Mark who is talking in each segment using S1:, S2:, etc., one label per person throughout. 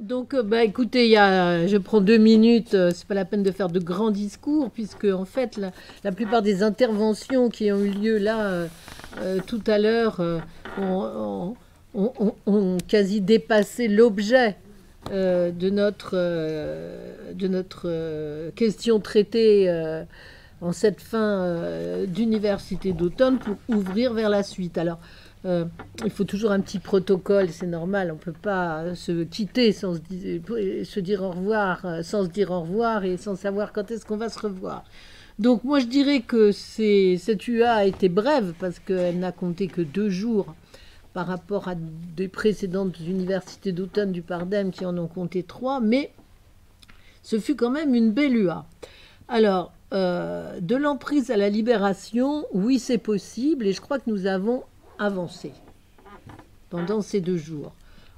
S1: Donc, écoutez, je prends 2 minutes. C'est pas la peine de faire de grands discours, puisque en fait, la plupart des interventions qui ont eu lieu là tout à l'heure ont quasi dépassé l'objet de notre question traitée en cette fin d'université d'automne pour ouvrir vers la suite. Alors, il faut toujours un petit protocole, c'est normal. On ne peut pas se quitter sans se dire au revoir, sans se dire au revoir et sans savoir quand est-ce qu'on va se revoir. Donc moi je dirais que cette UA a été brève parce qu'elle n'a compté que 2 jours par rapport à des précédentes universités d'automne du Pardem qui en ont compté 3, mais ce fut quand même une belle UA. Alors, de l'emprise à la libération, oui c'est possible et je crois que nous avons avancé pendant ces 2 jours.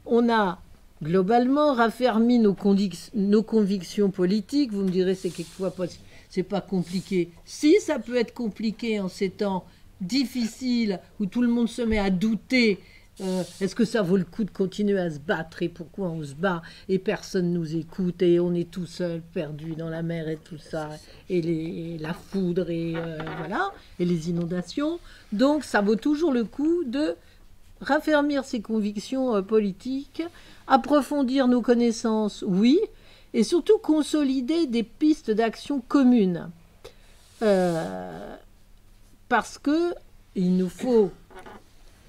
S1: On a globalement raffermi nos convictions politiques. Vous me direz, c'est quelquefois c'est pas compliqué. Si, ça peut être compliqué en ces temps difficiles où tout le monde se met à douter. Est-ce que ça vaut le coup de continuer à se battre et pourquoi on se bat et personne nous écoute et on est tout seul perdu dans la mer et tout ça et la foudre et voilà et les inondations. Donc ça vaut toujours le coup de raffermir ses convictions politiques, approfondir nos connaissances, oui, et surtout consolider des pistes d'action communes. Parce que il nous faut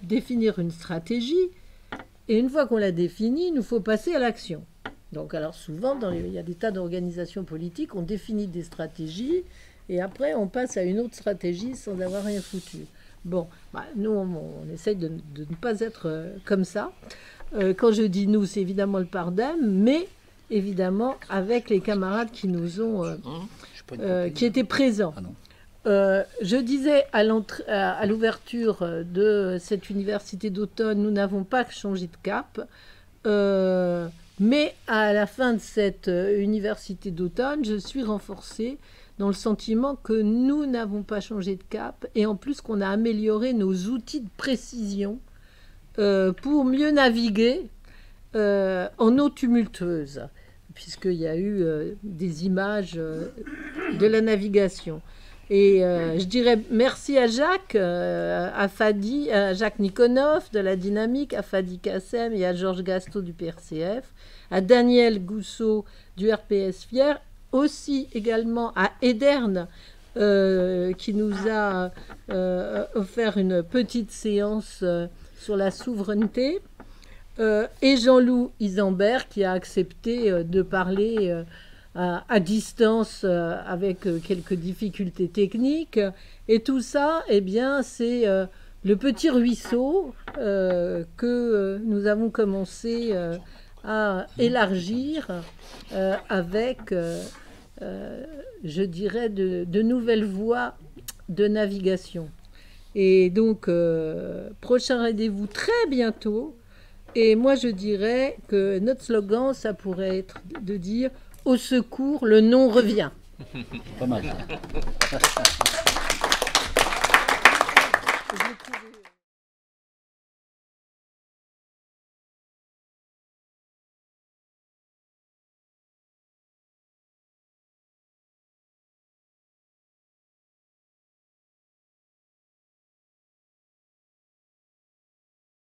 S1: définir une stratégie, et une fois qu'on l'a définie, il nous faut passer à l'action. Donc, alors souvent, il y a des tas d'organisations politiques, on définit des stratégies, et après, on passe à une autre stratégie sans avoir rien foutu. Bon, nous, on essaye de ne pas être comme ça. Quand je dis nous, c'est évidemment le Pardem, mais évidemment avec les camarades qui nous ont, qui étaient présents. Ah non. Je disais à l'ouverture de cette université d'automne, nous n'avons pas changé de cap, mais à la fin de cette université d'automne, je suis renforcée dans le sentiment que nous n'avons pas changé de cap et en plus qu'on a amélioré nos outils de précision pour mieux naviguer en eau tumultueuse, puisqu'il y a eu des images de la navigation. Et je dirais merci à Jacques, à Fadi, à Jacques Nikonov de la Dynamique, à Fadi Kassem et à Georges Gasto du PRCF, à Daniel Gousseau du RPS Fier, aussi également à Ederne qui nous a offert une petite séance sur la souveraineté, et Jean-Loup Isambert qui a accepté de parler à distance avec quelques difficultés techniques. Et tout ça, eh bien, c'est le petit ruisseau que nous avons commencé à élargir avec, je dirais, de nouvelles voies de navigation. Et donc, prochain rendez-vous très bientôt. Et moi, je dirais que notre slogan, ça pourrait être de dire « Au secours, le nom revient ».
S2: Pas mal.